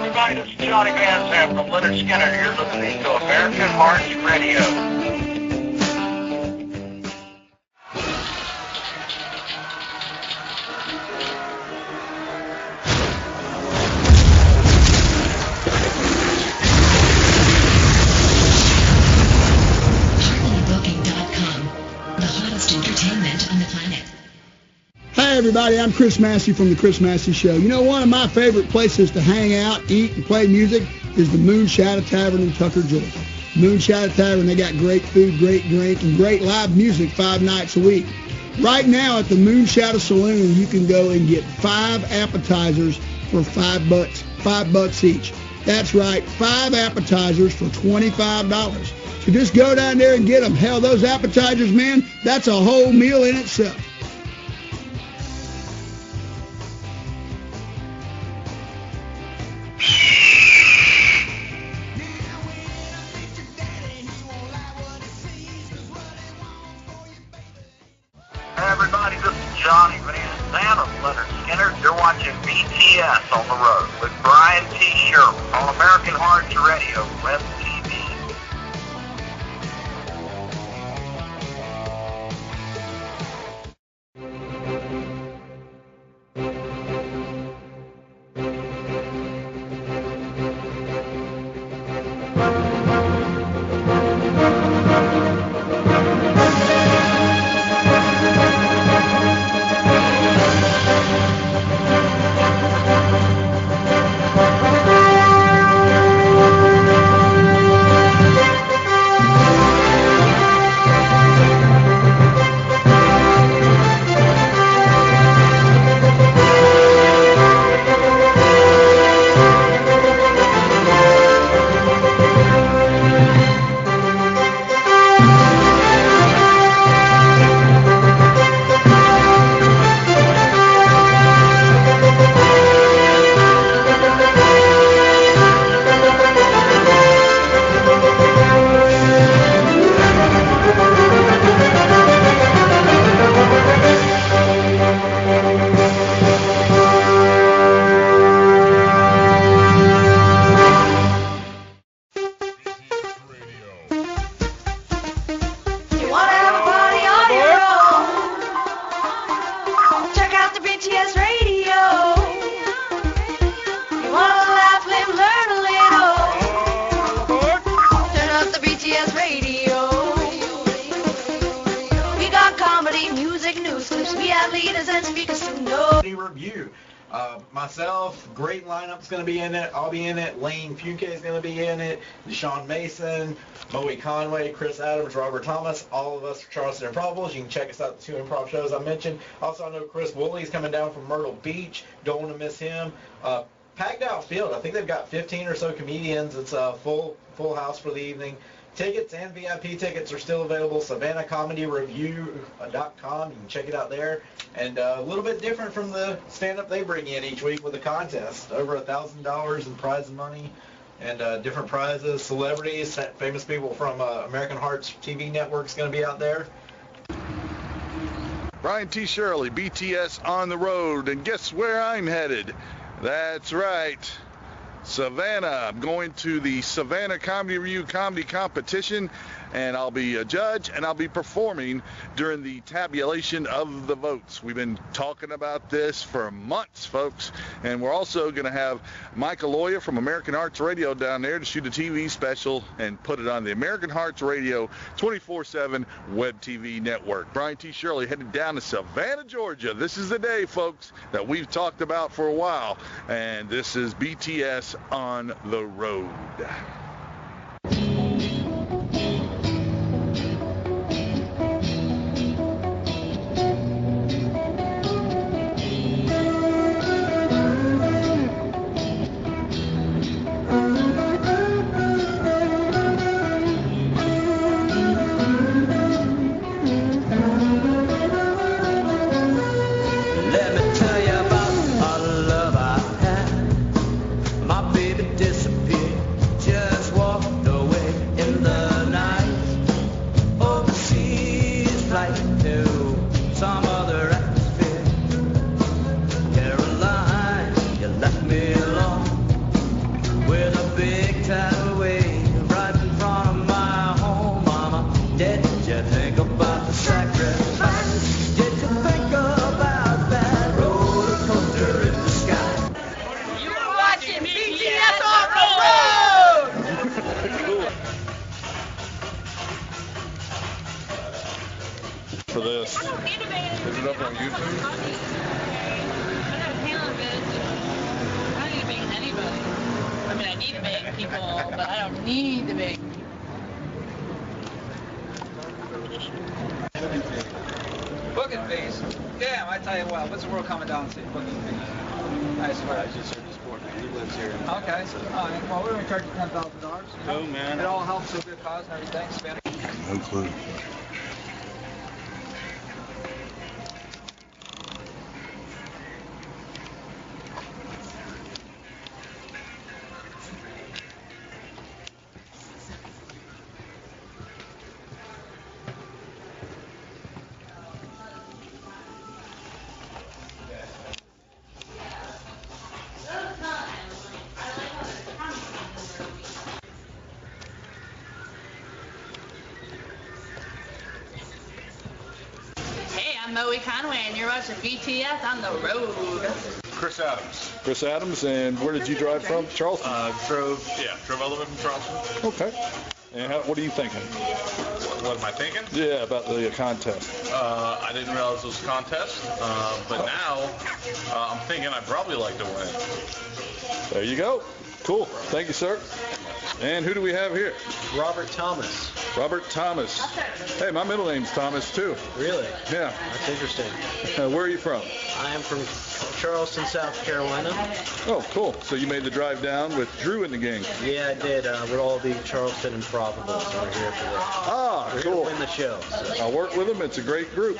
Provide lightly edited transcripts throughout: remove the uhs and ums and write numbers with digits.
everybody, this is Johnny Van Zandt from Leonard Skinner. You're listening to American Hearts Radio. Hi everybody, I'm Chris Massey from The Chris Massey Show. You know, one of my favorite places to hang out, eat, and play music is the Moonshadow Tavern in Tucker, Georgia. Moonshadow Tavern, they got great food, great drink, and great live music 5 nights a week. Right now at the Moonshadow Saloon, you can go and get 5 appetizers for $5 each. That's right, 5 appetizers for $25. So just go down there and get them. Hell, those appetizers, man, that's a whole meal in itself. Hey everybody, this is Johnny Van Zandt of Leonard Skinner. You're watching BTS on the road with Brian T. Shirley on American Hearts Radio, Web TV. Review. Myself, great lineup's going to be in it. I'll be in it. Lane Fuke is going to be in it. Deshaun Mason, Bowie Conway, Chris Adams, Robert Thomas, all of us for Charleston Improbables. You can check us out at the 2 improv shows I mentioned. Also, I know Chris Woolley's coming down from Myrtle Beach. Don't want to miss him. Packed out field. I think they've got 15 or so comedians. It's a full house for the evening. Tickets and VIP tickets are still available. SavannahComedyReview.com. You can check it out there. And a little bit different from the stand-up they bring in each week with a contest. Over $1,000 in prize money and different prizes. Celebrities, famous people from American Hearts TV Network's going to be out there. Brian T. Shirley, BTS on the road. And guess where I'm headed? That's right. Savannah. I'm going to the Savannah Comedy Review Comedy Competition, and I'll be a judge, and I'll be performing during the tabulation of the votes. We've been talking about this for months, folks, and we're also going to have Mike Aloia from American Hearts Radio down there to shoot a TV special and put it on the American Hearts Radio 24/7 Web TV network. Brian T. Shirley headed down to Savannah, Georgia. This is the day, folks, that we've talked about for a while, and this is BTS on the road. mean, I need to beg people, but I don't need to beg people. Booking fees. Damn, I tell you what, what's the world coming down to? Booking fees. I swear. I just heard this sport, man. He lives here. Okay. Well, we're going to charge you $10,000. Oh, man. It all helps a good cause and everything. Spanish. No clue. Hey, I'm Moe Conway, and you're watching BTS on the road. Chris Adams. Chris Adams, and where did you drive from? Charleston? Drove all the way from Charleston. Okay. And what are you thinking? What am I thinking? Yeah, about the contest. I didn't realize it was a contest, but now I'm thinking I'd probably like to win. There you go. Cool. Thank you, sir. And who do we have here? Robert Thomas. Robert Thomas. Hey, my middle name's Thomas, too. Really? Yeah. That's interesting. Where are you from? I am from Charleston, South Carolina. Oh, cool. So you made the drive down with Drew in the gang. Yeah, I did. We're all the Charleston Improbables. We're here for this. Ah, We're cool. here to win the show. So. I'll work with them. It's a great group.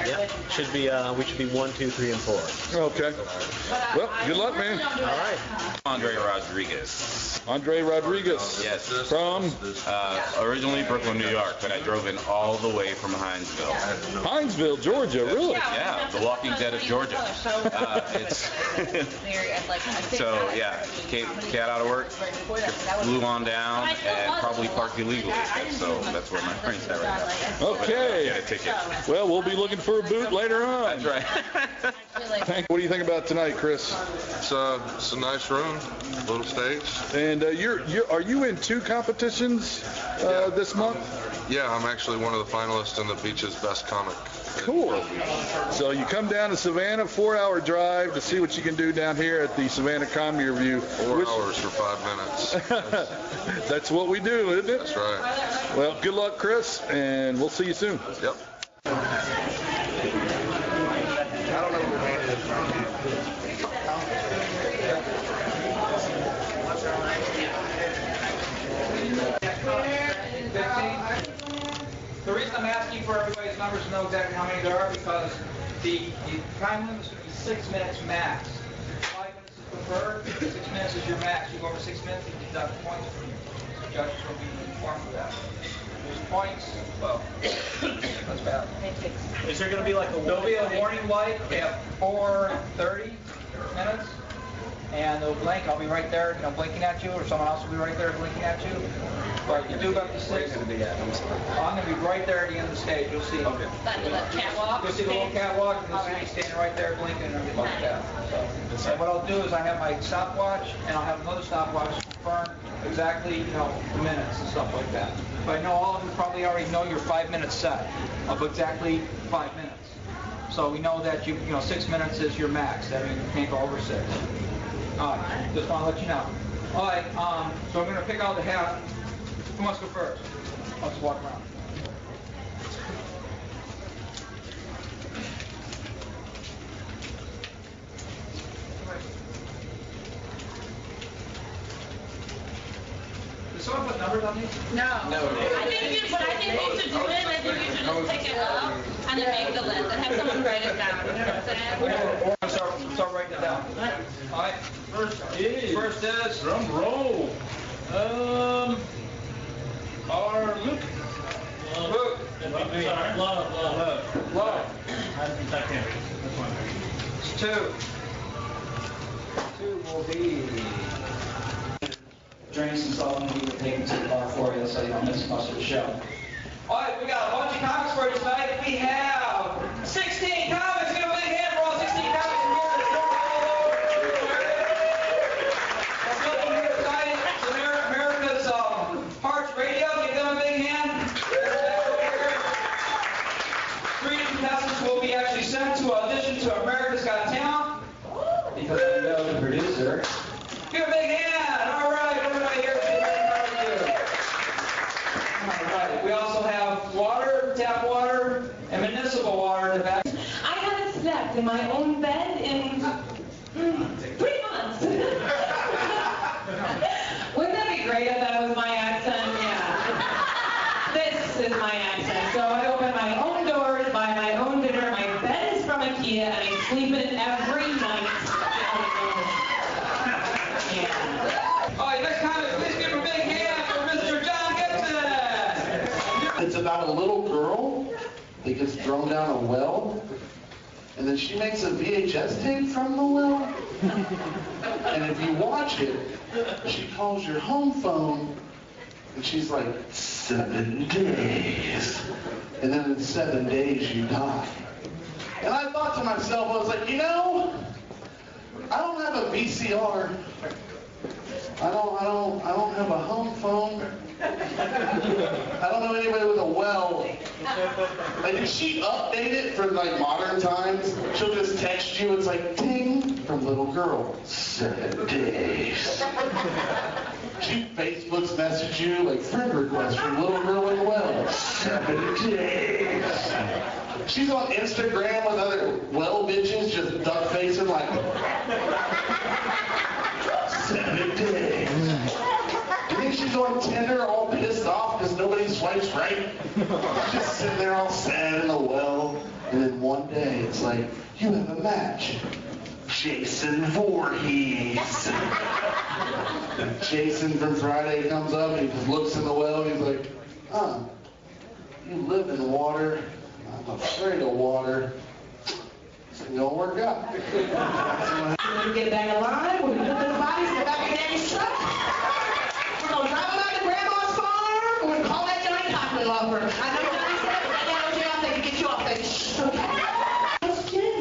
Yep. Should be. We should be 1, 2, 3, and 4. Okay. Well, good luck, man. All right. Andre Rodriguez. Andre Rodriguez. Yes. From? Originally Brooklyn, New York, but I drove in all the way from Hinesville. Hinesville, Georgia, really? Yeah, the Walking Dead of Georgia. So, yeah, cat out of work, flew on down, and probably parked illegally. So that's where my brain's at right now. Okay. Get a ticket. Well, we'll be looking for a boot later on. That's right. What do you think about tonight, Chris? It's a nice room, little stage. And are you in 2 competitions this month? Yeah, I'm actually one of the finalists in the Beach's Best Comic. Cool. So you come down to Savannah, 4-hour drive to see what you can do down here at the Savannah Comedy Review. 4 hours for 5 minutes. That's what we do, isn't it? That's right. Well, good luck, Chris, and we'll see you soon. Yep. The reason I'm asking for everybody's numbers to know exactly how many there are because the time limit is going to be 6 minutes max. 5 minutes is preferred. 6 minutes is your max. You go over 6 minutes, you deduct points from you. The judges will be informed of that. There's points. Well, that's bad. Is there going to be like a There'll be a warning light at 4:30 minutes. And they'll blink. I'll be right there, blinking at you, or someone else will be right there blinking at you. But you do go up to 6. Where are you going to be at? I'm sorry. I'm going to be right there at the end of the stage. You'll see. Okay. The catwalk? You'll see the little catwalk, and you'll see me standing right there blinking and everything like that. So what I'll do is I have my stopwatch, and I'll have another stopwatch to confirm exactly, the minutes and stuff like that. But I know all of you probably already know your 5-minute set of exactly 5 minutes. So we know that 6 minutes is your max. That means you can't go over 6. All right, just want to let you know. All right, so I'm going to pick out the hat. Who wants to go first? Let's walk around. Did someone put numbers on these? No. I think you should do it. I think you should just pick it up and then make the list and have someone write it down. You know what I'm saying? Or start writing it down. All right. First is Drum roll. our Luke. Luke. Love. It's 2. 2 will be drinks and stuff, and we will take them to the bar for you so you don't miss much of the show. All right, we got a bunch of comics for you tonight. We have 16 comics. Give a big hand for all 16 comics from here. That's looking here tonight. So they're America's Hearts Radio. Give them a big hand. 3 contestants will be actually sent to audition to America's Got Talent because I know the producer. Give a big hand. All right. in my own bed in 3 months. Wouldn't that be great if that was my accent? Yeah. This is my accent. So I open my own doors, buy my own dinner, my bed is from IKEA, and I sleep in it every night. Yeah. All right, next comment, please give a big hand for Mr. John Gibson. It's about a little girl that gets thrown down a well, and then she makes a VHS tape from the well. And if you watch it, she calls your home phone, and she's like, 7 days. And then in 7 days, you die. And I thought to myself, I was like, you know, I don't have a VCR. I don't have a home phone. I don't know anybody with a well. Like, if she update it for like modern times, she'll just text you. It's like, ding, from little girl, 7 days. She Facebook's message you like friend request from little girl with a well, 7 days. She's on Instagram with other well bitches just duck facing like 7 days. You think she's on Tinder all pissed off because nobody swipes right? She's just sitting there all sad in the well, and then one day it's like, you have a match. Jason Voorhees. And Jason from Friday comes up and he just looks in the well and he's like, you live in water. I'm afraid of water. It's gonna work out. We're gonna get back alive. We're gonna put those bodies in the back of Daddy's truck. We're gonna drive them out to Grandma's farm. We're gonna call that Johnny Cochran lover. I know what I said, but I gotta get off there to get you off there. Shh, okay. That's Jen.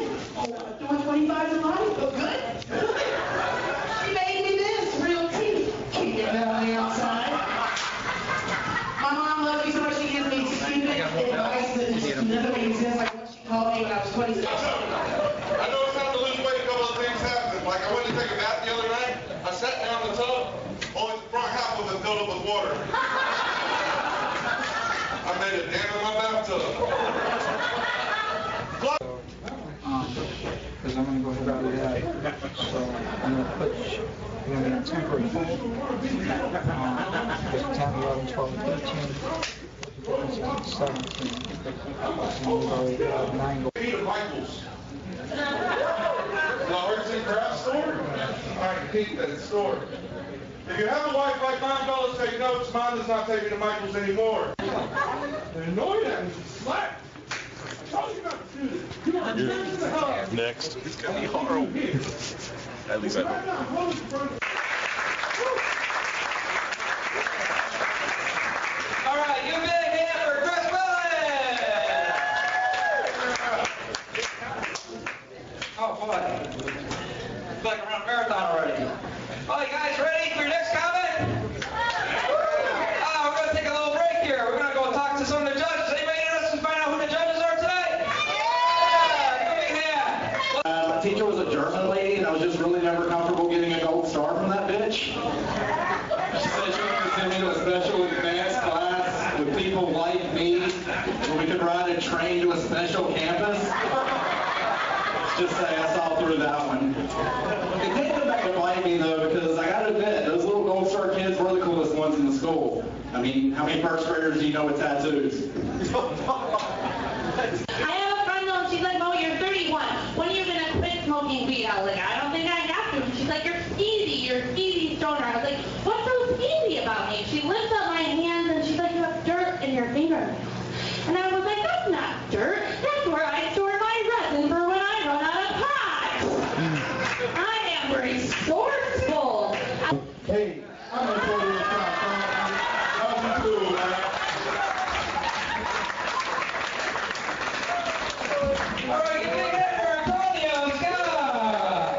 Doing 25 in life. Oh, good. She made me this real tea. Keep it on the outside. My mom loves me so much. She gives me stupid advice that just never makes sense. Like what she called me when I was 26. I know it's time to lose weight. A couple of things happened. Like I went to take a bath the other night. I sat down in the tub. Only the front half of it filled up with water. I made a dam in my bathtub. Because I'm going to go ahead and do that. So I'm going to put, I'm going to get a temporary pool. 10, 11, 12, 13, 15, 17. And we'll go 9 Peter Michaels. Flowers and craft store? All right, keep that store. If you have a wife like mine, fellas, take notes. Mine does not take me to Michaels anymore. They're annoyed at me. Slap. I told you not to do this. Next. It's going to be horrible. At least I hope. All right, give a big hand for Chris Willis. Oh, boy. It's like we're on a marathon already. All right, guys, ready for your next comment? We're going to take a little break here. We're going to go talk to some of the judges. Anybody interested in finding out who the judges are today? Yeah! Give a big hand. My teacher was a German lady, and I was just really never comfortable getting a gold star from that bitch. She said she wanted to send me to a special advanced class with people like me, where we could ride a train to a special campus. Just say I saw through that one. It did come back to bite me though, because I gotta admit, those little Gold Star kids were the coolest ones in the school. I mean, how many first graders do you know with tattoos? I have a friend though, and she's like, "Oh, you're 31. When are you gonna quit smoking weed?" I was like, "I don't think I have to." And she's like, "You're skeezy stoner." I was like, "What's so skeezy about me?" She lifts up my hands and she's like, "You have dirt in your fingernails." And I was like, "That's not dirt. That's where I store my resin for when I run out of pot. I am resourceful." Hey, I'm gonna tell you what's up. Love you too, man. All right, give a big hand for Antonio Scott.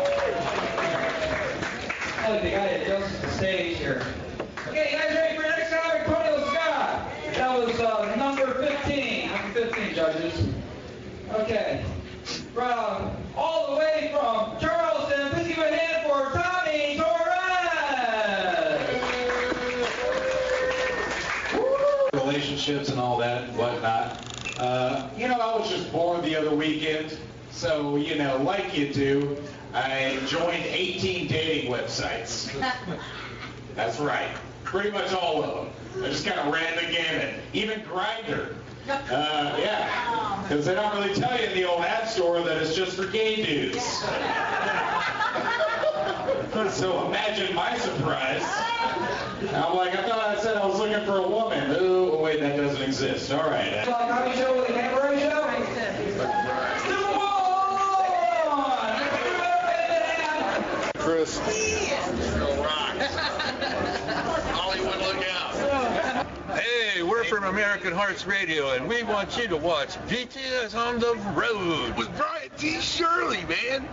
I like the guy that adjusts the stage here. Okay, you guys ready for the next comment? Antonio Scott. That was number 15. Number 15, judges. Okay. From all the way from Charleston, please give a hand for Tommy Torres. Relationships and all that and whatnot. I was just bored the other weekend, So, you know, like you do, I joined 18 dating websites. That's right. Pretty much all of them. I just kind of ran the gamut. Even Grindr. Yeah. Because they don't really tell you in the old app store that it's just for gay dudes. So imagine my surprise. I'm like, I thought I said I was looking for a woman. Oh, wait, that doesn't exist. All right. Comedy show with a contemporary show? Chris. Hollywood, look out. Hey, we're from American Hearts Radio, and we want you to watch BTS on the Road with Brian T. Shirley, man.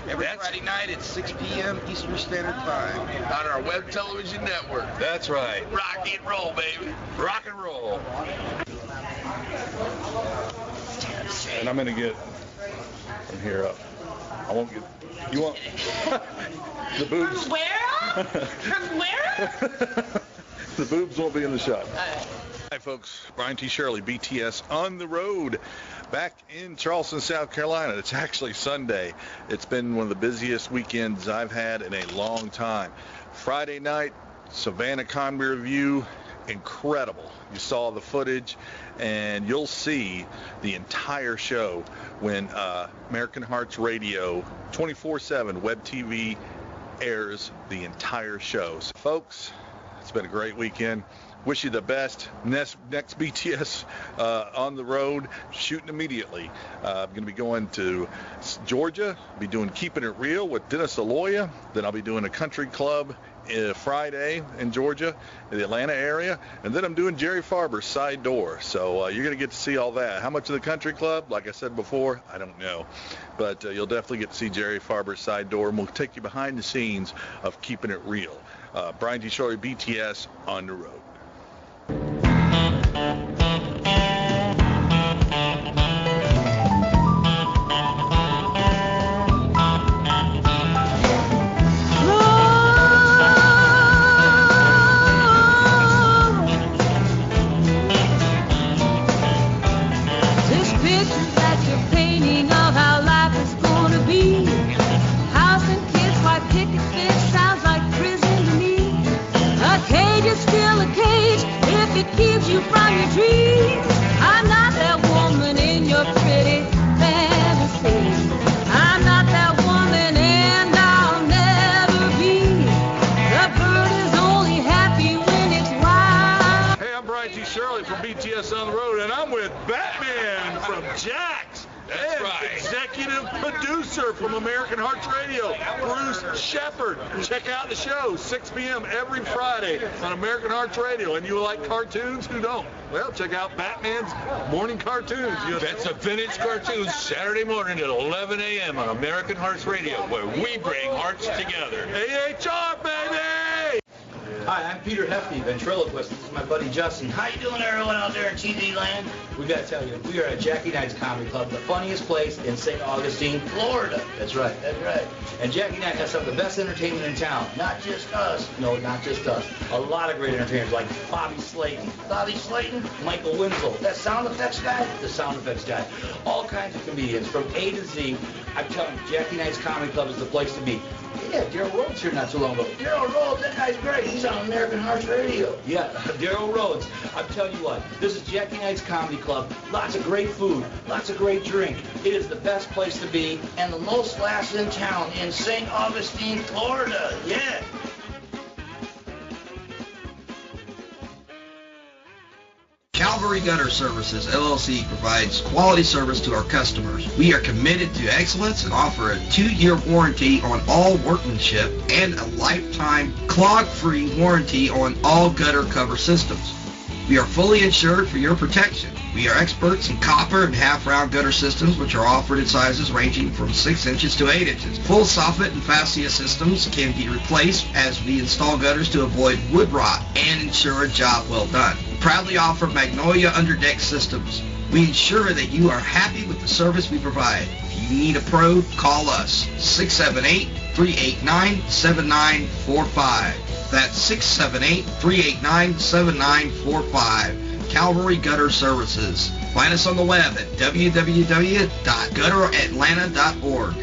Every Friday night at 6 p.m. Eastern Standard Time on our web television network. That's right. Rock and roll, baby. Rock and roll. And I'm going to get from here up. I won't get... You want... the boobs... From where up? From where up? The boobs won't be in the shot. Hi, folks. Brian T. Shirley, BTS on the road. Back in Charleston, South Carolina. It's actually Sunday. It's been one of the busiest weekends I've had in a long time. Friday night, Savannah Comedy Review, incredible. You saw the footage, and you'll see the entire show when American Hearts Radio 24/7 web TV airs the entire show. So, folks, it's been a great weekend. Wish you the best. Next BTS on the road, shooting immediately. I'm going to be going to Georgia, be doing Keeping It Real with Dennis Aloia. Then I'll be doing a country club Friday in Georgia, in the Atlanta area. And then I'm doing Jerry Farber's Side Door. So you're going to get to see all that. How much of the country club? Like I said before, I don't know. But you'll definitely get to see Jerry Farber's Side Door. And we'll take you behind the scenes of Keeping It Real. Brian T. Shirley, BTS on the road. You from your dreams. I'm not that woman in your pretty fantasy. I'm not that woman and I'll never be. The bird is only happy when it's wild. Hey, I'm Brian T. Shirley from BTS on the road, and I'm with Batman from Jax. That's right. Executive producer from American Hearts Radio, Bruce Shepard. Check out the show, 6 p.m. every Friday on American Hearts Radio. And you like cartoons? Who don't? Well, check out Batman's Morning Cartoons. That's a vintage cartoons Saturday morning at 11 a.m. on American Hearts Radio, where we bring hearts together. AHR, baby! Hi, I'm Peter Hefty, ventriloquist. This is my buddy Justin. How you doing, everyone out there in TV land? We got to tell you, we are at Jackie Knight's Comedy Club, the funniest place in St. Augustine, Florida. That's right, that's right. And Jackie Knight has some of the best entertainment in town. Not just us. No, not just us. A lot of great entertainers like Bobby Slayton. Bobby Slayton? Michael Winslow. That sound effects guy? The sound effects guy. All kinds of comedians from A to Z. I'm telling you, Jackie Knight's Comedy Club is the place to be. Yeah, Daryl Rhodes here not too long ago. Daryl Rhodes, that guy's great. He's on American Hearts Radio. Yeah, Daryl Rhodes. I'm telling you what, this is Jackie Knight's Comedy Club. Lots of great food, lots of great drink. It is the best place to be and the most laughs in town in St. Augustine, Florida. Yeah. Calvary Gutter Services, LLC provides quality service to our customers. We are committed to excellence and offer a 2-year warranty on all workmanship and a lifetime clog-free warranty on all gutter cover systems. We are fully insured for your protection. We are experts in copper and half-round gutter systems, which are offered in sizes ranging from 6 inches to 8 inches. Full soffit and fascia systems can be replaced as we install gutters to avoid wood rot and ensure a job well done. We proudly offer Magnolia underdeck systems. We ensure that you are happy with the service we provide. If you need a pro, call us. 678-389-7945. That's 678-389-7945. Calvary Gutter Services. Find us on the web at www.gutteratlanta.org.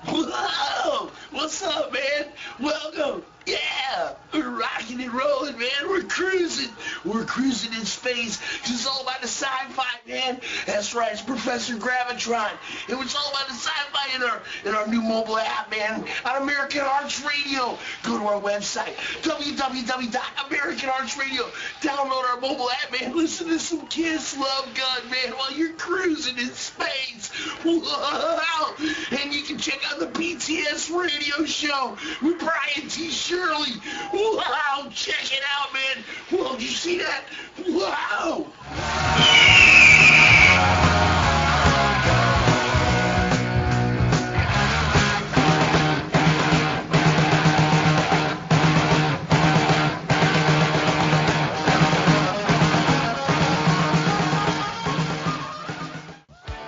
Whoa! What's up, man? Welcome. Yeah, we're rocking and rolling, man. We're cruising. We're cruising in space. It's all about the sci-fi, man. That's right. It's Professor Gravitron. It was all about the sci-fi in our new mobile app, man. On American Arts Radio. Go to our website, www.AmericanArtsRadio. Download our mobile app, man. Listen to some Kiss Love Gun, man, while you're cruising in space. Wow! And you can check out the BTS radio show with Brian T. Shirley. Wow! Check it out, man. Whoa, did you see that? Wow!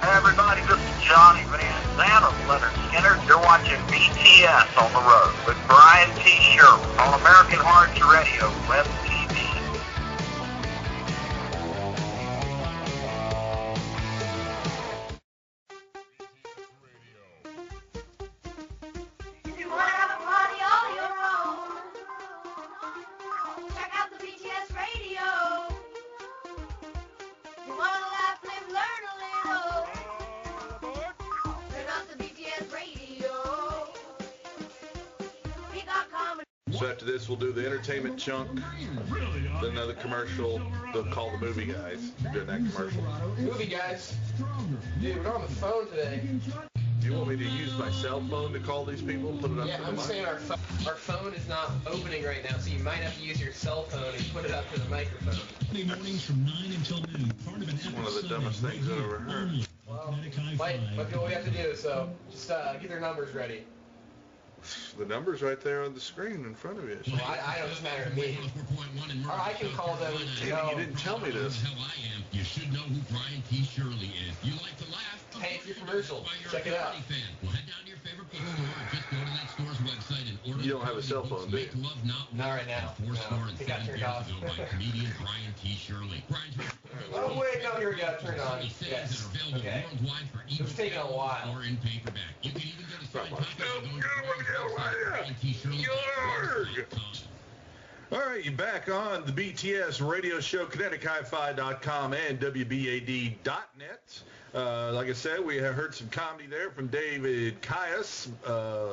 Hey everybody, this is Johnny Van Zandt of Leonard Skinner. You're watching BTS on the road with Brian T. Shirley on American Hearts Radio, Web TV. If you want to have a party all your own, check out the BTS radio. You want to laugh, live, learn a little, turn on the BTS radio. We got comedy. So after this, we'll do the entertainment chunk, then another commercial. They'll call the movie guys during that commercial. Movie guys. Dude, we're on the phone today. Do you want me to use my cell phone to call these people and put it up Yeah, to the I'm mic? saying our phone is not opening right now, so you might have to use your cell phone and put it up to the microphone. Mornings from 9 until noon. Part of an It's one of the dumbest things I've ever heard. Well, might be what we have to do, so just get their numbers ready. The number's right there on the screen in front of you. Well, I don't, it doesn't matter to me. Or I can call them. Damn, you didn't tell me this. You should know who Brian T. Shirley is. You like to laugh? Hey, it's your commercial. Check it out. Well, head down to your favorite bookstore or just go to that store's website and order. You don't have a cell phone, do you? Not right now. No, it got turned off. by comedian Brian T. Shirley. Oh, wait, no, here we go. Turn it on. Yes. Okay. It was taking a while. Or in paperback. You can even get a signed copy All right, you're back on the BTS radio show, KineticHiFi.com and WBAD.net. Like I said, we have heard some comedy there from David Caius,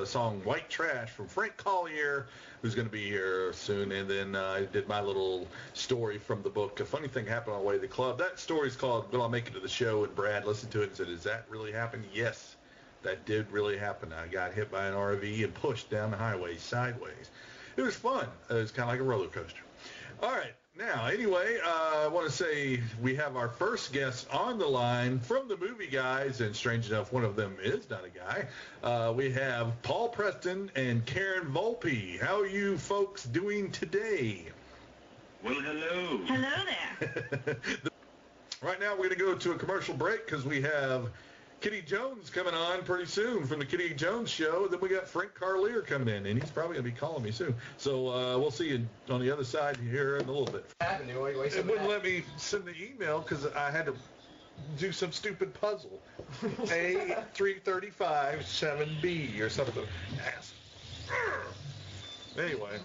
song White Trash from Frank Collier, who's going to be here soon. And then I did my little story from the book, A Funny Thing Happened on the Way to the Club. That story's called Will I Make It to the Show? And Brad listened to it and said, does that really happen? Yes, that did really happen. I got hit by an RV and pushed down the highway sideways. It was fun. It was kind of like a roller coaster. All right. Now, anyway, I want to say we have our first guest on the line from the movie guys, and strange enough, one of them is not a guy. We have Paul Preston and Karen Volpe. How are you folks doing today? Well, hello. Hello there. Right now, we're going to go to a commercial break because we have Kitty Jones coming on pretty soon from the Kitty Jones Show. Then we got Frank Carlier coming in, and he's probably going to be calling me soon. So we'll see you on the other side here in a little bit. It wouldn't let me send the email because I had to do some stupid puzzle. A335-7B or something. Anyway,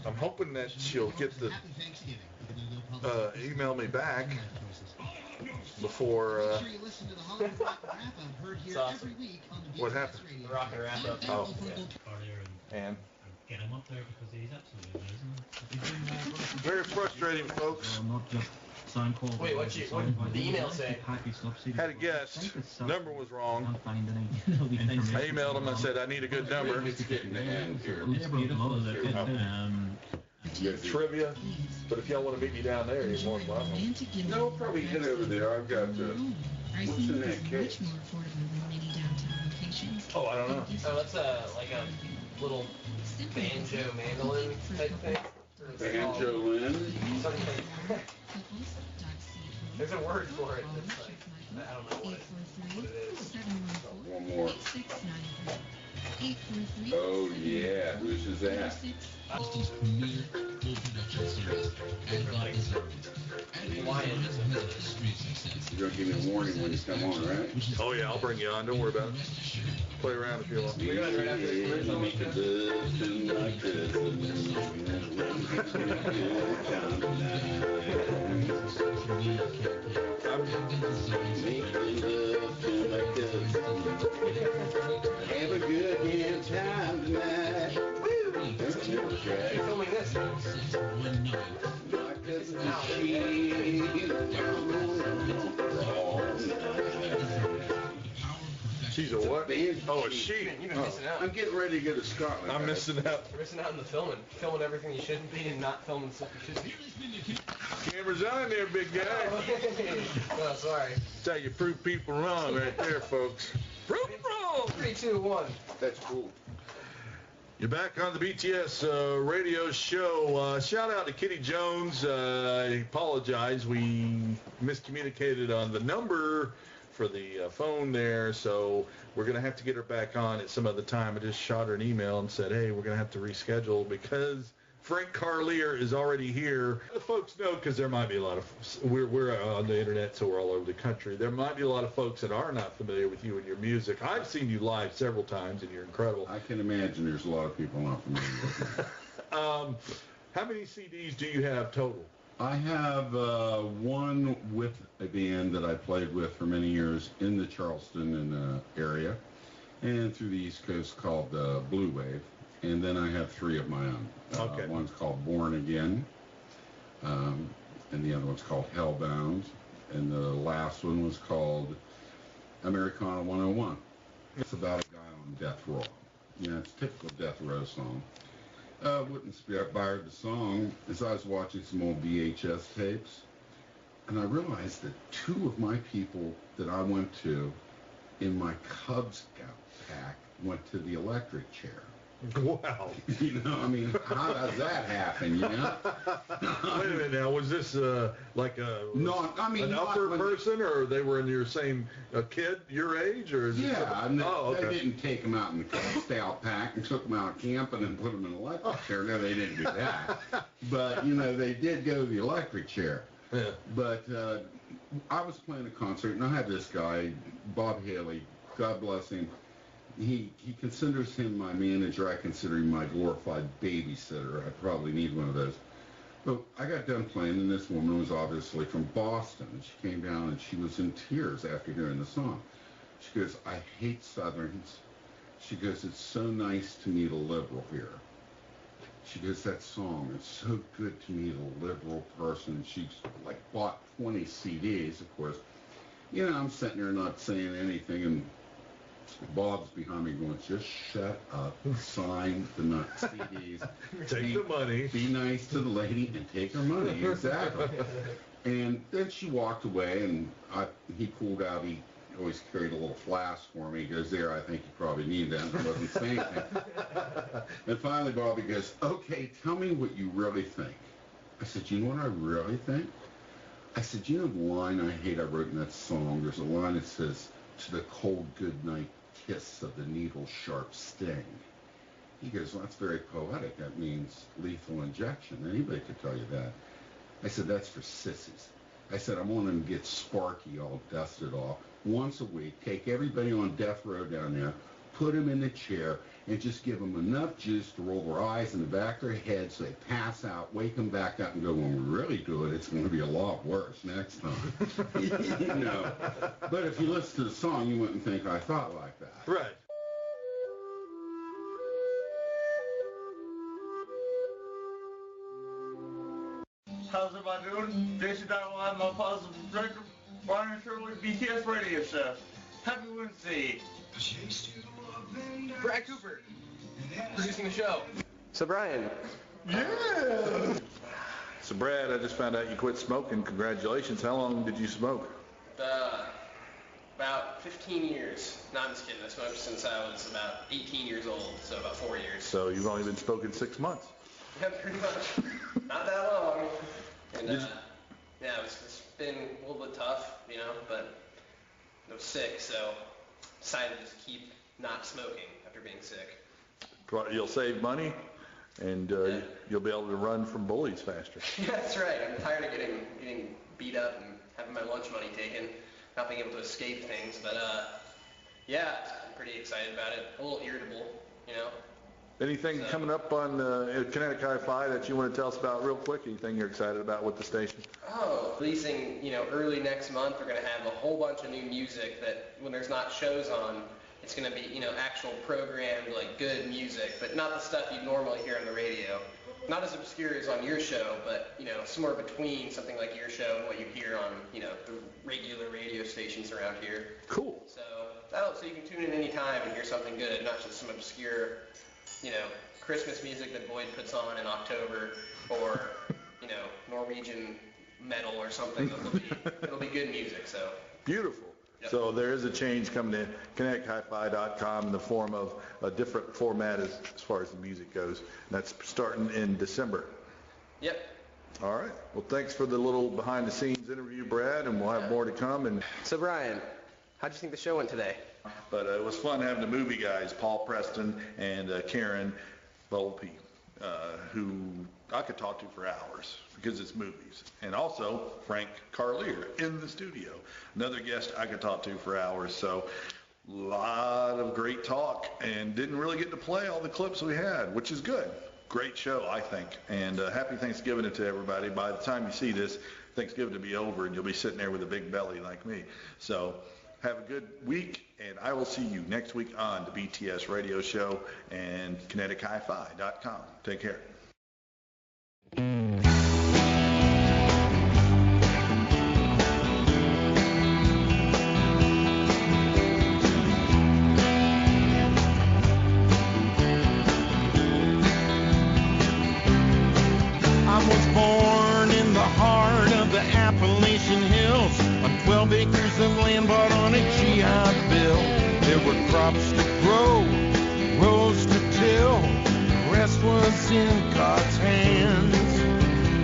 I'm hoping that she'll get the email me back before It's awesome. What happened? The Rocket Wrap Up. Oh, and Get him up there because he's absolutely amazing. very frustrating, folks. Wait, what did the email say? Had a guest. Number was wrong. I emailed him. I said I need a good number. Trivia. But if y'all want to meet me down there, you're more than welcome. No, probably get over there. I've got what's in that case? Oh, I don't know. Oh, that's like a little banjo mandolin type thing. Banjo-lin? Something. There's a word for it. It's like, I don't know what it is. One more. Oh yeah, who's his ass? You're gonna give me a warning when you come on, right? Oh yeah, I'll bring you on. Don't worry about it. Play around if you want. Make a love to my cousin. Have a good damn time tonight. Woo! That's a little track. You're filming this. My cousin She's a what? Oh, a sheep. You've been missing out. I'm getting ready to go to Scotland. I'm missing out. You're missing out on the filming. Filming everything you shouldn't be and not filming stuff you should be. Camera's on there, big guy. Oh, sorry. That's how you prove people wrong right there, folks. Prove them wrong. 3, 2, 1. That's cool. You're back on the BTS radio show. Shout out to Kitty Jones. I apologize. We miscommunicated on the number for the phone there, so we're going to have to get her back on at some other time. I just shot her an email and said, hey, we're going to have to reschedule because Frank Carlier is already here. The folks know because there might be a lot of, we're on the internet, so we're all over the country. There might be a lot of folks that are not familiar with you and your music. I've seen you live several times, and you're incredible. I can imagine there's a lot of people not familiar with you. How many CDs do you have total? I have one with a band that I played with for many years in the Charleston area and through the East Coast called Blue Wave. And then I have 3 of my own. Okay. One's called Born Again, and the other one's called Hellbound, and the last one was called Americana 101. It's about a guy on death row. Yeah, it's a typical death row song. What inspired the song is I was watching some old VHS tapes, and I realized that 2 of my people that I went to in my Cub Scout pack went to the electric chair. Wow. You know, I mean, how does that happen, you know? Wait a minute now, was this like a an upper person, or they were in your same kid your age, or is yeah, it okay. They didn't take them out in the Cub Scout pack and took them out camping and put them in an electric chair. No, they didn't do that. But, you know, they did go to the electric chair. Yeah. But I was playing a concert, and I had this guy, Bob Haley, God bless him. He considers him my manager. I consider him my glorified babysitter. I probably need one of those. But I got done playing, and this woman was obviously from Boston. And she came down, and she was in tears after hearing the song. She goes, I hate Southerns. She goes, it's so nice to meet a liberal here. She goes, that song, it's so good to meet a liberal person. She's like bought 20 CDs, of course. You know, I'm sitting there not saying anything, and Bob's behind me going, just shut up, sign the CDs. Take the money. Be nice to the lady and take her money, exactly. And then she walked away, and he pulled out, he always carried a little flask for me. He goes, there, I think you probably need that. I wasn't saying anything. And finally Bobby goes, okay, tell me what you really think. I said, you know what I really think? I said, you know the line I hate I wrote in that song? There's a line that says, to the cold goodnight kiss of the needle-sharp sting. He goes, well, that's very poetic. That means lethal injection. Anybody could tell you that. I said, that's for sissies. I said, I want them to get Sparky all dusted off once a week, take everybody on death row down there, put them in the chair, and just give them enough juice to roll their eyes in the back of their head so they pass out, wake them back up and go, when we really do it, it's going to be a lot worse next time. You know. But if you listen to the song, you wouldn't think I thought like that. Right. How's everybody doing? Jason Dynamite, my positive director, Brian Shirley, BTS Radio Show. Happy Wednesday. Brad Cooper, producing the show. So Brian. Yeah. So Brad, I just found out you quit smoking. Congratulations. How long did you smoke? About 15 years. No, I'm just kidding. I smoked since I was about 18 years old, so about 4 years. So you've only been smoking 6 months. Yeah, pretty much. Not that long. And yeah, it's been a little bit tough, you know, but I was sick, so decided to just keep not smoking after being sick. You'll save money, and you'll be able to run from bullies faster. That's right. I'm tired of getting beat up and having my lunch money taken, not being able to escape things. But yeah, I'm pretty excited about it. A little irritable, you know. Anything coming up on Kinetic Hi-Fi that you want to tell us about real quick? Anything you're excited about with the station? Oh, releasing, early next month, we're going to have a whole bunch of new music that when there's not shows on, it's going to be, actual programmed, like, good music, but not the stuff you normally hear on the radio. Not as obscure as on your show, but, somewhere between something like your show and what you hear on, the regular radio stations around here. Cool. So you can tune in any time and hear something good, not just some obscure, Christmas music that Boyd puts on in October, or, Norwegian metal or something. It'll be good music, so. Beautiful. Yep. So there is a change coming in KineticHiFi.com in the form of a different format as far as the music goes. And that's starting in December. Yep. All right. Well, thanks for the little behind-the-scenes interview, Brad, and we'll have more to come. And so, Brian, how'd you think the show went today? But it was fun having the movie guys, Paul Preston and Karen Volpe, who I could talk to for hours because it's movies. And also Frank Carlier in the studio, another guest I could talk to for hours. So a lot of great talk, and didn't really get to play all the clips we had, which is good. Great show, I think. And happy Thanksgiving to everybody. By the time you see this, Thanksgiving will be over, and you'll be sitting there with a big belly like me. So have a good week, and I will see you next week on the BTS radio show and KineticHiFi.com. Take care. I was born in the heart of the Appalachian Hills, on 12 acres of land bought on a GI Bill. There were crops to grow, rows to till, the rest was in God's hands.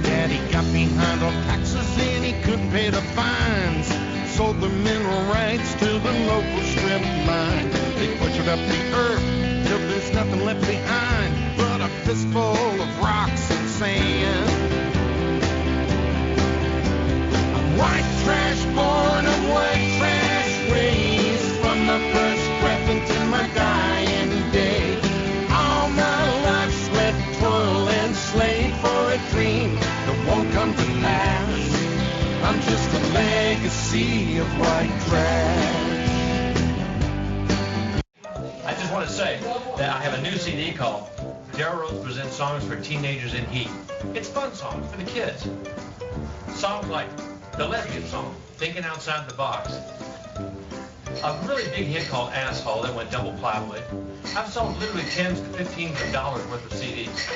Daddy got behind on taxes and he couldn't pay the fines, sold the mineral rights to the local strip mine. They butchered up the earth till there's nothing left behind but a fistful of rocks and sand. I'm white trash born of white trash raised, from the first breath until my dying day. All my life sweat, toil, and slave for a dream that won't come to pass. I'm just a legacy of white trash. I just want to say that I have a new CD called Daryl Rose Presents Songs for Teenagers in Heat. It's fun songs for the kids. Songs like the lesbian song, Thinking Outside the Box. A really big hit called Asshole that went double plywood. I've sold literally tens to $15s of dollars worth of CDs.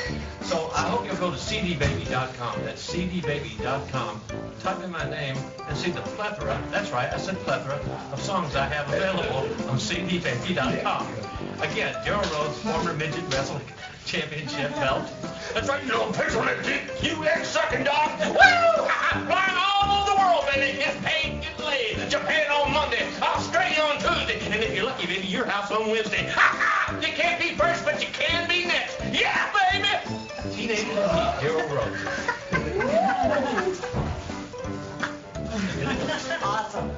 So I hope you'll go to cdbaby.com. That's cdbaby.com. Type in my name and see the plethora, that's right, I said plethora, of songs I have available on cdbaby.com. Again, Daryl Rhodes, former midget wrestling championship belt. That's right, you know, picture on that dick, you egg-sucking dog. Woo! Flying all over the world, baby. It's paid, it's laid. Japan on Monday, Australia on Tuesday, and if you're lucky, baby, your house on Wednesday. Ha ha! You can't be first, but you can be next. Yeah, baby! Teenage Daryl Rhodes. Awesome.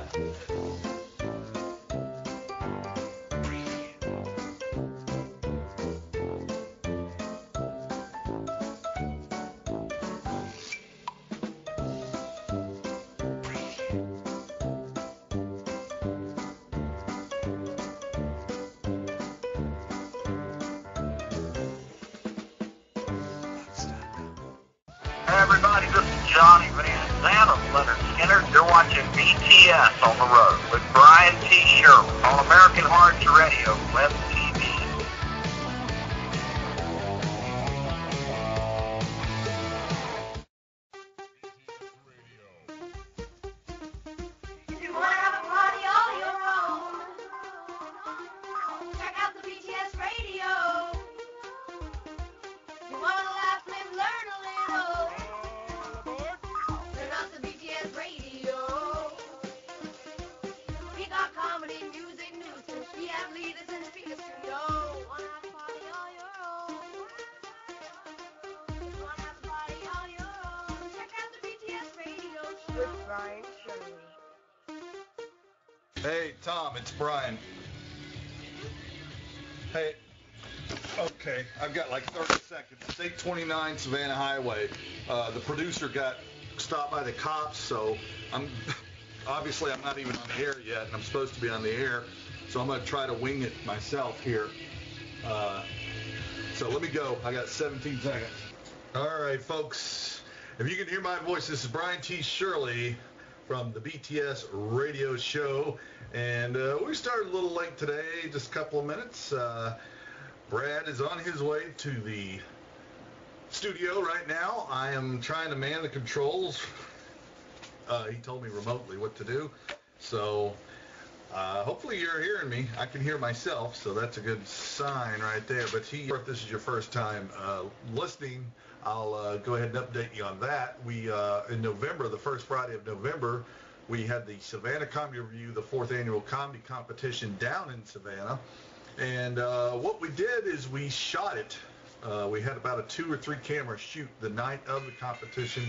Hey everybody, this is Johnny Van Zandt, Leonard Skinner. You're watching BTS on the road with Brian T. Sherman on American Hearts Radio, Web TV. If you want to have a party all your own, check out the BTS radio. If you want to laugh and learn a little, turn out the BTS radio. We got comedy, music, news, we have leaders. Brian Shirley. Hey, Tom, it's Brian. Hey, okay, I've got like 30 seconds. It's 829 Savannah Highway. The producer got stopped by the cops, so obviously I'm not even on the air yet, and I'm supposed to be on the air, so I'm going to try to wing it myself here. So let me go. I got 17 seconds. All right, folks. If you can hear my voice, this is Brian T. Shirley from the BTS radio show, and we started a little late today, just a couple of minutes. Brad is on his way to the studio right now. I am trying to man the controls. He told me remotely what to do, so hopefully you're hearing me. I can hear myself, so that's a good sign right there. But if this is your first time listening, I'll go ahead and update you on that. We in November, the first Friday of November, we had the Savannah Comedy Review, the 4th annual comedy competition down in Savannah. And what we did is we shot it. We had about a 2 or 3 camera shoot the night of the competition.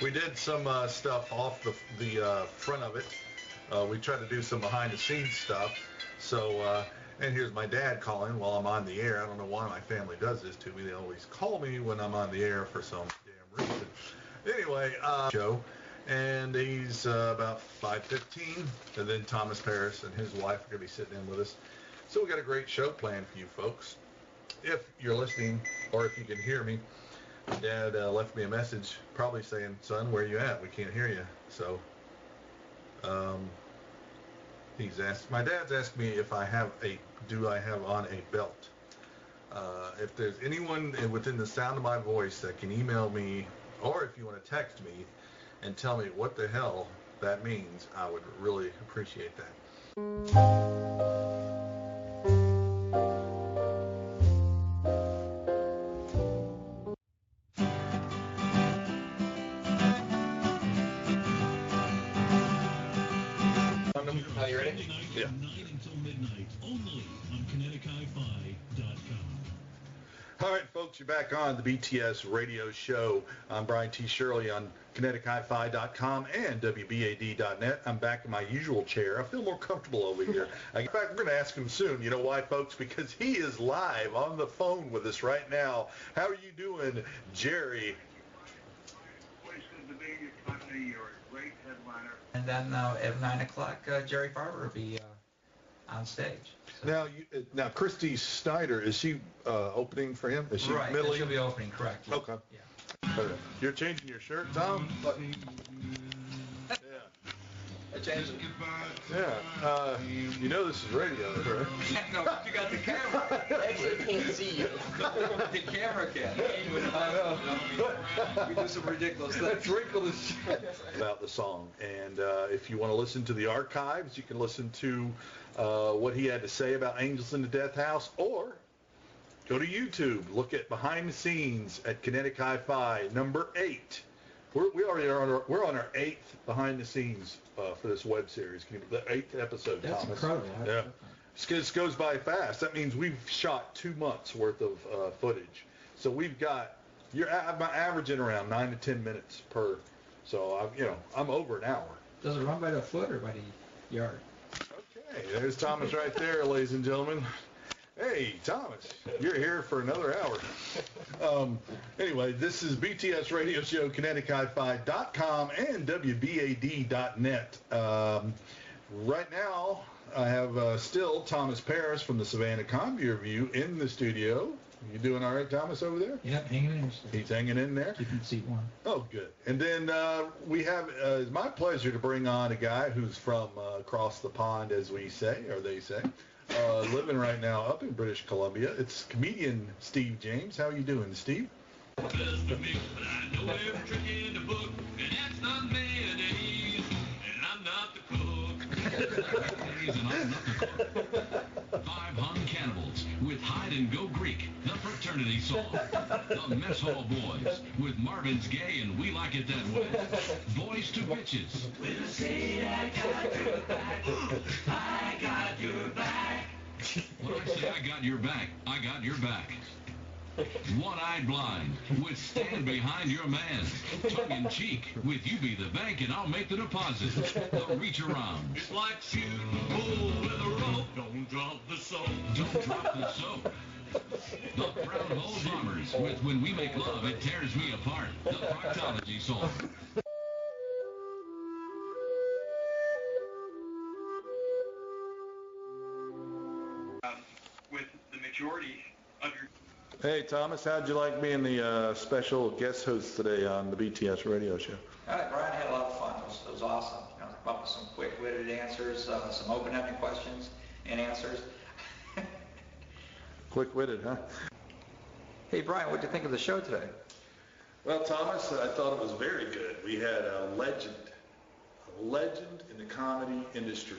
We did some stuff off the front of it. We tried to do some behind the scenes stuff. So, and here's my dad calling while I'm on the air. I don't know why my family does this to me. They always call me when I'm on the air for some damn reason. Anyway, show. And he's about 5:15. And then Thomas Paris and his wife are going to be sitting in with us. So we got a great show planned for you folks. If you're listening, or if you can hear me, Dad left me a message probably saying, son, where you at? We can't hear you. So my dad's asked me if do I have on a belt? If there's anyone within the sound of my voice that can email me, or if you want to text me and tell me what the hell that means, I would really appreciate that. Are you ready? Yeah. All right, folks, you're back on the BTS radio show. I'm Brian T. Shirley on KineticHiFi.com and WBAD.net. I'm back in my usual chair. I feel more comfortable over here. In fact, we're going to ask him soon. You know why, folks? Because he is live on the phone with us right now. How are you doing, Jerry? You're a great headliner. And then at 9 o'clock, Jerry Farber will be on stage. So. Now, Christy Snyder, is she opening for him? Is she right, middling? She'll be opening, correct. Yeah. Okay. Yeah. Okay. You're changing your shirt, Tom? Yeah. I changed it. Yeah. You know this is radio, right? No, but you got the camera. Actually, I can't see you. The camera can. I know. We do some ridiculous things. That's ridiculous. About the song. And if you want to listen to the archives, you can listen to what he had to say about Angels in the Death House, or go to YouTube. Look at Behind the Scenes at Kinetic Hi-Fi, number 8. We're on our 8th Behind the Scenes for this web series. The 8th episode, That's Thomas. incredible. Yeah. This goes by fast. That means we've shot 2 months worth of footage. So we've got, I'm averaging around 9 to 10 minutes per. So I'm over an hour. Does it run by the foot or by the yard? Okay, there's Thomas right there, ladies and gentlemen. Hey, Thomas, you're here for another hour. Anyway, this is BTS Radio Show, KineticHiFi.com and WBAD.net. Right now, I have still Thomas Paris from the Savannah Comedy Review in the studio. You doing all right, Thomas, over there? Yep, hanging in there. He's hanging in there? Keeping the seat warm. Oh, good. And then we have, it's my pleasure to bring on a guy who's from across the pond, as we say, or they say. Living right now up in British Columbia. It's comedian Steve James. How are you doing, Steve? Five hung cannibals with Hide and Go Greek, the fraternity song. The Mess Hall Boys with Marvin's Gaye and We Like It That Way. Boys to Bitches. When I say I got your back, I got your back. When I say I got your back, I got your back. One-Eyed Blind with Stand Behind Your Man. Tongue-in-cheek with You Be the Bank and I'll Make the Deposit. The Reach-Around. It's like shooting bull with a rope. Don't drop the soap. Don't drop the soap. The Proud Hole Bombers with When We Make Love, It Tears Me Apart. The Proctology song. With the majority of your... Hey, Thomas, how'd you like being the special guest host today on the BTS radio show? All right, Brian, I had a lot of fun. It was awesome. You know, come up with some quick-witted answers, some open-ended questions and answers. Quick-witted, huh? Hey, Brian, what did you think of the show today? Well, Thomas, I thought it was very good. We had a legend in the comedy industry.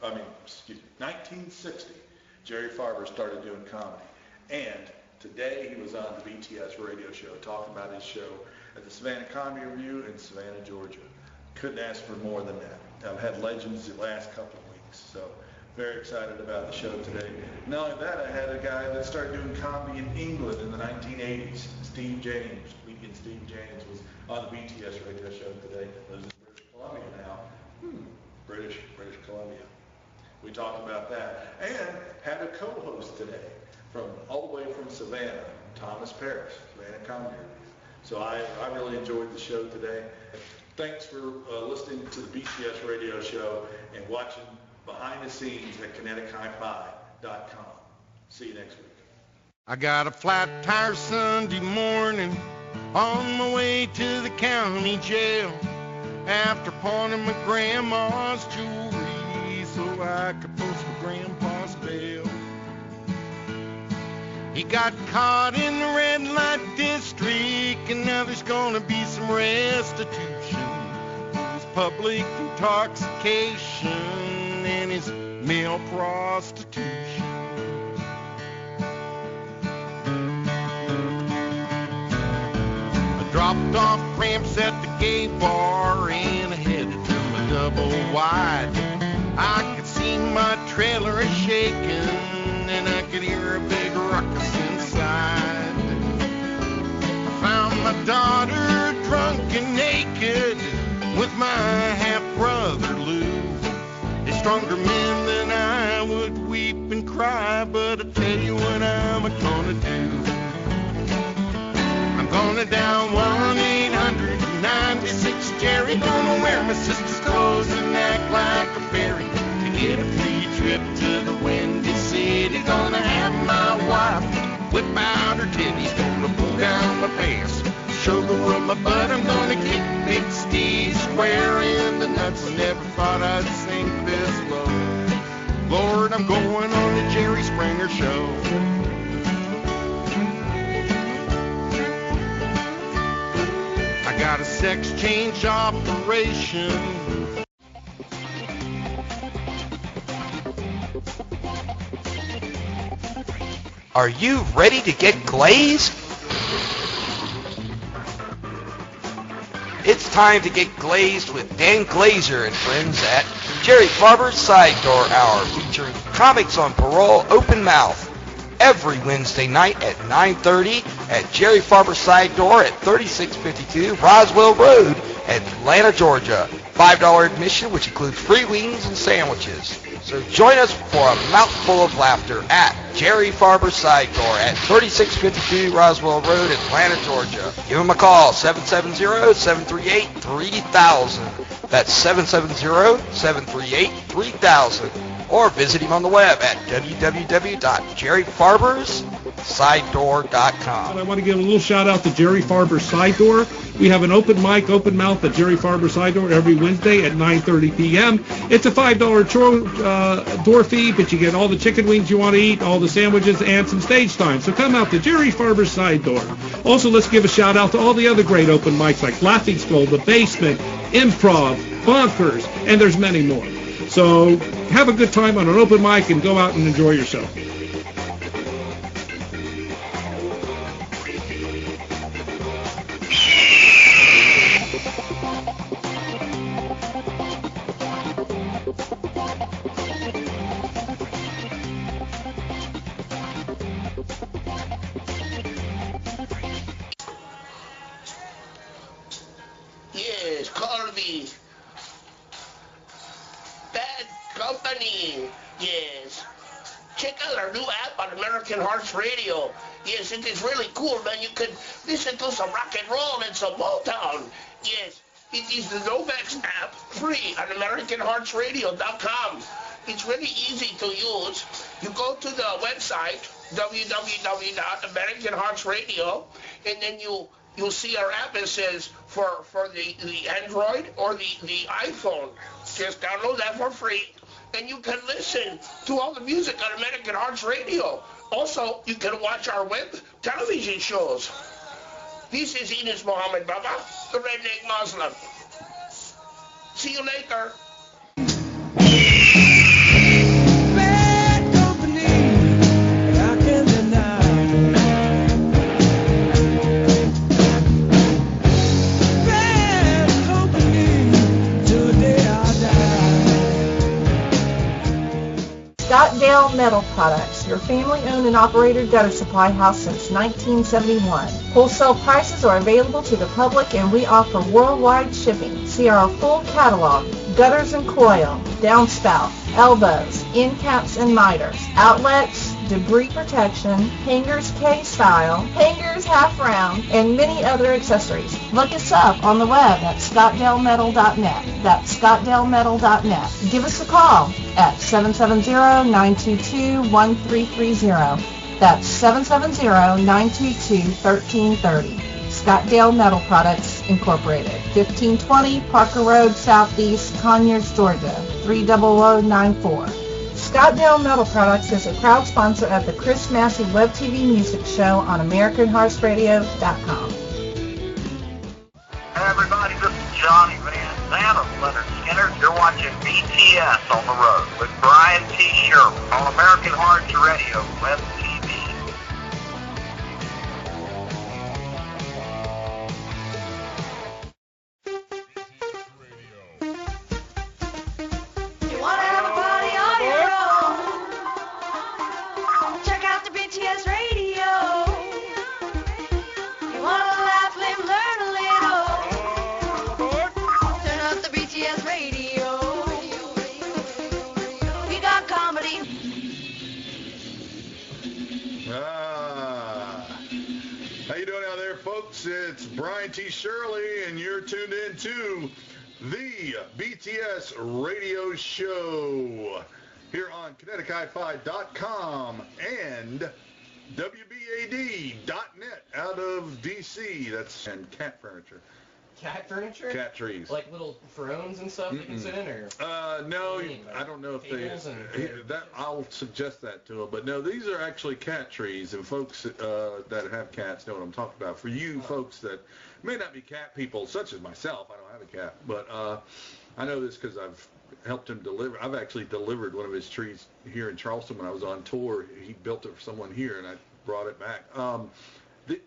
1960, Jerry Farber started doing comedy. And today he was on the BTS radio show talking about his show at the Savannah Comedy Review in Savannah, Georgia. Couldn't ask for more than that. I've had legends the last couple of weeks, so very excited about the show today. Not only that, I had a guy that started doing comedy in England in the 1980s, Steve James. Comedian Steve James was on the BTS radio show today. Lives in British Columbia now. British Columbia. We talked about that. And had a co-host today from all the way from Savannah, Thomas Paris, Savannah Comedy Review. So I really enjoyed the show today. Thanks for listening to the BTS radio show and watching behind the scenes at KineticHiFi.com. See you next week. I got a flat tire Sunday morning on my way to the county jail after pawning my grandma's jewelry so I could post my grandpa's bail. He got caught in the red light district and now there's gonna be some restitution for his public intoxication and his male prostitution. I dropped off ramps at the gay bar and I headed to my double wide. I could see my trailer a-shaking and I could hear a big ruckus inside. I found my daughter drunk and naked with my half-brother Lou. They're stronger men than I would weep and cry, but I tell you what I'm gonna do. I'm gonna dial 1-800-96-JERRY. Gonna wear my sister's clothes and act like a fairy to get a free trip to the Windy City. Gonna have my wife whip out her titties. Gonna pull down my pants, show the world my butt. I'm gonna kick Big Steve square in the nuts. Never thought I'd sink this low. Lord, I'm going on the Jerry Springer Show. I got a sex change operation. Are you ready to get glazed? It's time to get glazed with Dan Glazer and friends at Jerry Farber's Side Door Hour, featuring Comics on Parole Open Mouth every Wednesday night at 9:30 at Jerry Farber's Side Door at 3652 Roswell Road, Atlanta, Georgia. $5 admission, which includes free wings and sandwiches. So join us for a mouthful of laughter at Jerry Farber's Side Door at 3652 Roswell Road, Atlanta, Georgia. Give him a call, 770-738-3000. That's 770-738-3000. Or visit him on the web at www.jerryfarberssidedoor.com. I want to give a little shout out to Jerry Farber's Side Door. We have an open mic, open mouth at Jerry Farber's Side Door every Wednesday at 9:30 p.m. It's a $5 door fee, but you get all the chicken wings you want to eat, all the sandwiches, and some stage time. So come out to Jerry Farber's Side Door. Also, let's give a shout out to all the other great open mics like Laughing Skull, The Basement, Improv, Bonkers, and there's many more. So have a good time on an open mic and go out and enjoy yourself. on American Hearts Radio. Yes, it is really cool, man. You can listen to some rock and roll and some Motown. Yes, it is the Novex app, free on AmericanHeartsRadio.com. It's really easy to use. You go to the website, www.AmericanHeartsRadio, and then you'll see our app. It says for the Android or the iPhone. Just download that for free, and you can listen to all the music on American Hearts Radio. Also, you can watch our web television shows. This is Enos Mohammed Baba, the Redneck Muslim. See you later. Scottdale Metal Products, your family-owned and operated gutter supply house since 1971. Wholesale prices are available to the public, and we offer worldwide shipping. See our full catalog: gutters and coil, downspout, elbows, end caps and miters, outlets, debris protection, hangers K-style, hangers half round, and many other accessories. Look us up on the web at scottdalemetal.net. That's scottdalemetal.net. Give us a call at 770-922-1330. That's 770-922-1330. Scottdale Metal Products, Incorporated, 1520 Parker Road, Southeast, Conyers, Georgia, 30094. Scottdale Metal Products is a proud sponsor of the Chris Massey Web TV Music Show on AmericanHeartsRadio.com. Hey everybody, this is Johnny Van Zandt of Leonard Skinner. You're watching BTS on the road with Brian T. Sherman on American Hearts Radio Web TV. You wanna have a party on your own? Check out the BTS radio. You wanna laugh, live, learn a little? Turn up the BTS radio. We got comedy. How you doing out there, folks? It's Brian T. Shirley, and you're tuned in to the BTS Radio Show here on ConnecticutFi.com and WBAD.net out of D.C. That's and cat furniture. Cat furniture? Cat trees. Like little thrones and stuff you can sit in, or? No, I don't know if I'll suggest that to them. But no, these are actually cat trees, and folks that have cats know what I'm talking about. For you folks that may not be cat people, such as myself, I don't have a cat, but I know this because I've helped him deliver. I've actually delivered one of his trees here in Charleston when I was on tour. He built it for someone here, and I brought it back.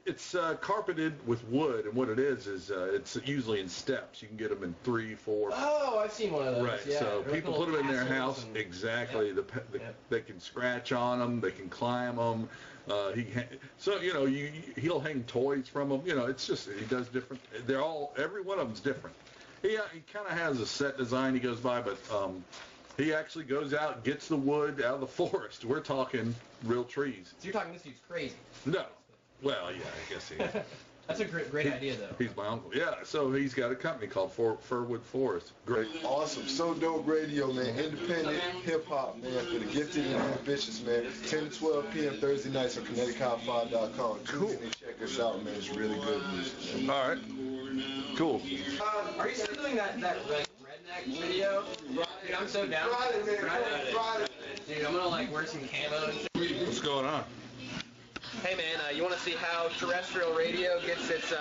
It's carpeted with wood, and what it is it's usually in steps. You can get them in 3, 4. Oh, I've seen one of those. Right. Yeah. So They're people like put them in their castles house. and- Exactly. Yep. They can scratch on them. They can climb them. He'll hang toys from them. It's just he does different. Every one of them's different. He kind of has a set design he goes by, but he actually goes out and gets the wood out of the forest. We're talking real trees. So you're talking this dude's crazy. No. Well, yeah, I guess he is. That's a great idea, though. He's my uncle. Yeah, so he's got a company called Furwood Forest. Great. Awesome. So dope radio, man. Independent hip-hop, man, for the gifted and ambitious, man. 10 to 12 p.m. Thursday nights on ConnecticutFi.com. Cool. Check us out, man. It's really good music, man. All right. Cool. Are you still doing that redneck video? Dude, I'm so down. Dude, I'm gonna wear some camo and shit. What's going on? Hey man, you want to see how terrestrial radio gets its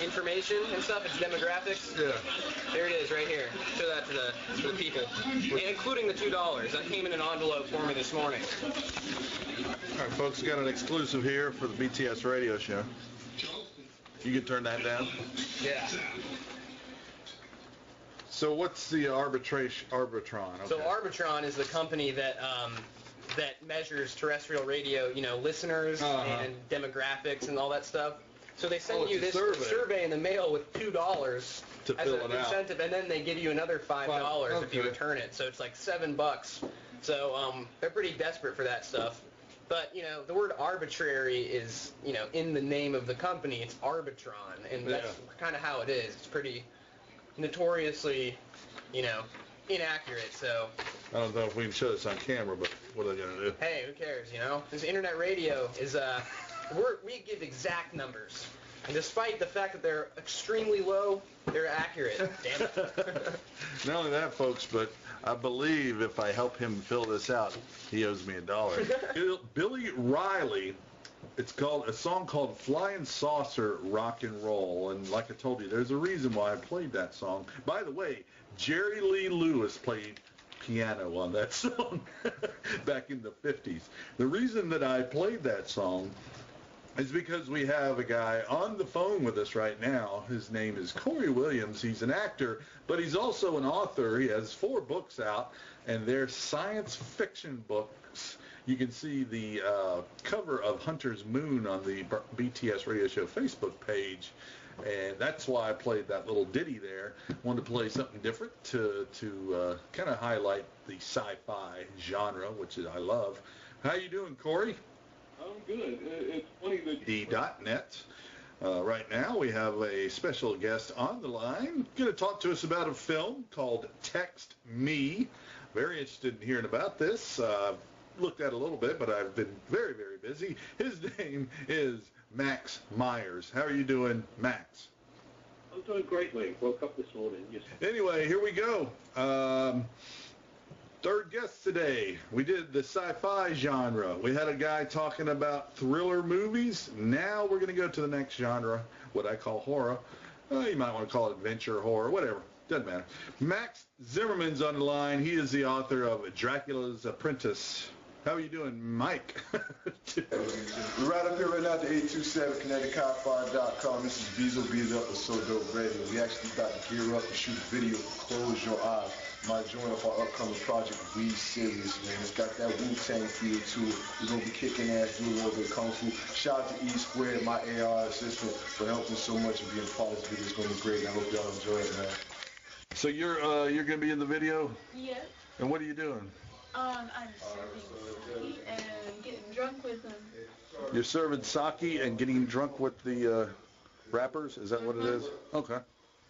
information and stuff, its demographics? Yeah. There it is, right here. Show that to the people, including the $2. That came in an envelope for me this morning. All right, folks, got an exclusive here for the BTS radio show. You can turn that down. Yeah. So what's the Arbitron? Okay. So Arbitron is the company that measures terrestrial radio, listeners and demographics and all that stuff. So they send you this survey in the mail with $2 to as fill an it out. incentive, and then they give you another $5 if you return it. So it's like $7. So they're pretty desperate for that stuff. But, you know, the word arbitrary is, you know, in the name of the company, it's Arbitron, and that's kind of how it is. It's pretty notoriously, you know, inaccurate, so... I don't know if we can show this on camera, but what are they going to do? Hey, who cares, you know? This internet radio is, we give exact numbers. And despite the fact that they're extremely low, they're accurate. Damn it. Not only that, folks, but I believe if I help him fill this out, he owes me $1. Billy Riley, it's called a song called Flying Saucer Rock and Roll. And like I told you, there's a reason why I played that song. By the way, Jerry Lee Lewis played piano on that song back in the 50s. The reason that I played that song is because we have a guy on the phone with us right now. His name is Corey Williams. He's an actor, but he's also an author. He has 4 books out, and they're science fiction books. You can see the cover of Hunter's Moon on the BTS Radio Show Facebook page, and that's why I played that little ditty there. Wanted to play something different to kind of highlight the sci-fi genre, which I love. How you doing, Corey? I'm good. It's funny that... D.net. Right now we have a special guest on the line. Going to talk to us about a film called Text Me. Very interested in hearing about this. Looked at a little bit, but I've been very, very busy. His name is Max Myers. How are you doing, Max? I'm doing greatly. Woke up this morning. Yes. Anyway, here we go. Third guest today. We did the sci-fi genre. We had a guy talking about thriller movies. Now we're going to go to the next genre, what I call horror. You might want to call it adventure, horror, whatever. Doesn't matter. Max Zimmerman's on the line. He is the author of Dracula's Apprentice. How are you doing, Mike? We're right up here right now at the 827 ConnecticutCop5.com. This is Bezo Up with So Dope Radio. We actually about to gear up and shoot a video for Close Your Eyes. My joint of our upcoming project, We Serious, man. It's got that Wu-Tang feel to it. We're going to be kicking ass, do a little bit of kung fu. Shout out to E Squared, my AR assistant, for helping so much and being part of this video. It's going to be great, and I hope y'all enjoy it, man. So you're going to be in the video? Yes. And what are you doing? I'm serving sake and getting drunk with them. You're serving sake and getting drunk with the rappers? Is that what it is? Okay.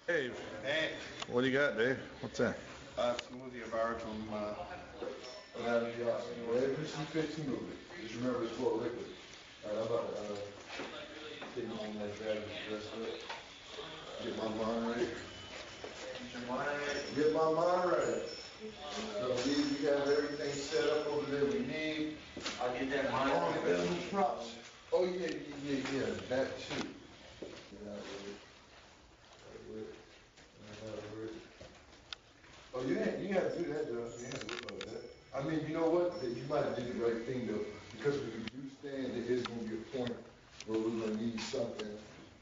Dave. Hey. What do you got, Dave? What's that? Smoothie bar from That'd be awesome. Every C15 movie. Just remember it's full of liquid. All right, I'm about to take me on that bag and dress up. Get my mind right. Get my mind right. So we have everything set up over there we need. I'll get that mind right. Props. Oh yeah, that too. Oh, you had to do that, though. You had to do that. I mean, you know what? You might have did the right thing, though, because when you do stand, there is going to be a point where we're going to need something,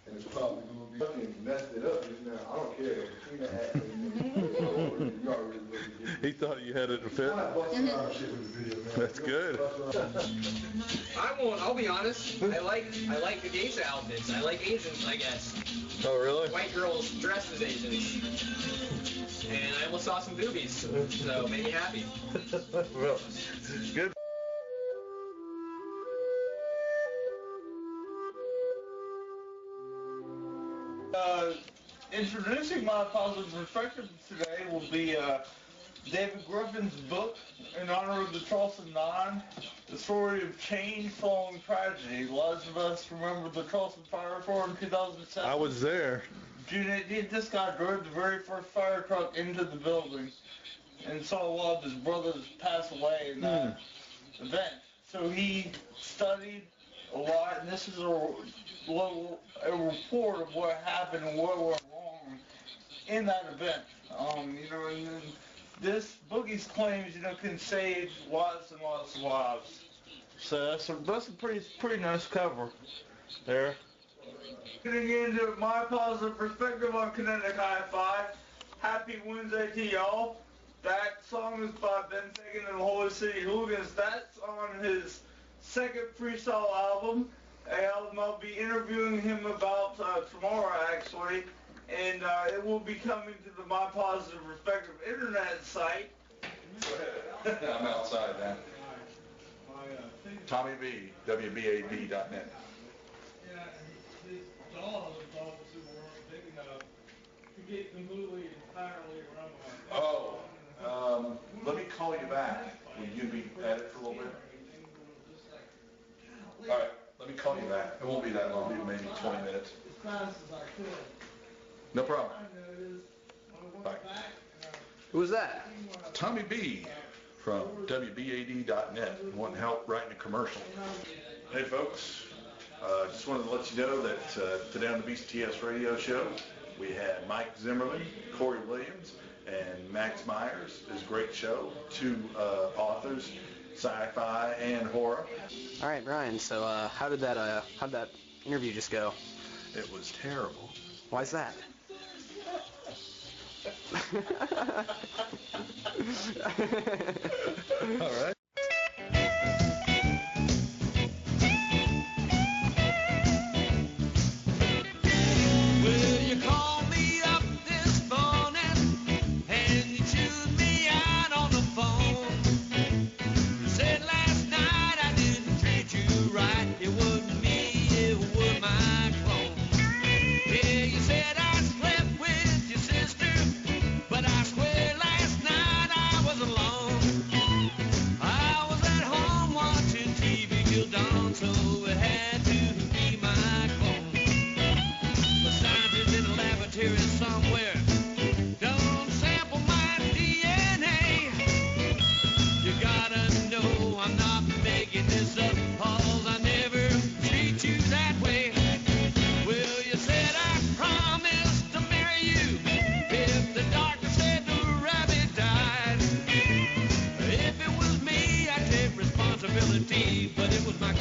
and it's probably going to be fucking messed it up just now. I don't care. Between the act and you already looking good. He thought you had it to fit. That's good. I'll be honest. I like the geisha outfits. I like Asians, I guess. Oh, really? White girls dressed as Asians. And I almost saw some boobies, so made me happy. Well, good. Introducing my positive perspective today will be David Griffin's book in honor of the Charleston Nine, the story of change following tragedy. Lots of us remember the Charleston Fire Tour in 2007. I was there. June 18th, this guy drove the very first fire truck into the building and saw a lot of his brothers pass away in that event. So he studied a lot, and this is a report of what happened and what went wrong in that event. And then this bookie's claims, can save lots and lots of lives. So that's a pretty nice cover there. Getting into my positive perspective on Kinetic Hi-Fi. Happy Wednesday to y'all. That song is by Ben Fagan and the Holy City Hooligans. That's on his second freestyle album. I'll be interviewing him about tomorrow, actually. And it will be coming to the My Positive Perspective internet site. I'm outside now. My thing's Tommy B, WBAD.net. Yeah, and his jaws are obviously weren't big enough to get completely entirely around the line. Oh, let me call you back. Will you be at it for a little bit? All right, let me call you back. It won't be that long, maybe 20 minutes. As fast as I could. No problem. Bye. Who's that? Tommy B from WBAD.net. Want help writing a commercial? Hey folks, just wanted to let you know that today on the BTS radio show we had Mike Zimmerman, Corey Williams, and Max Myers. It was a great show. Two authors, sci-fi and horror. All right, Brian. So how did that interview just go? It was terrible. Why's that? All right. Well, you called me up this morning and you chewed me out on the phone. You said last night I didn't treat you right. It wasn't me, it was my clone. Yeah, you said I slept with your sister, but I swear last night I was alone. I was at home watching TV till dawn, so it had to be my clone. The scientists in a laboratory somewhere don't sample my DNA. You gotta know I'm not making this up, 'cause I never treat you that way. Well, you said I promised to marry you if the doctor said the rabbit died. If it was me, I'd take responsibility, but it was my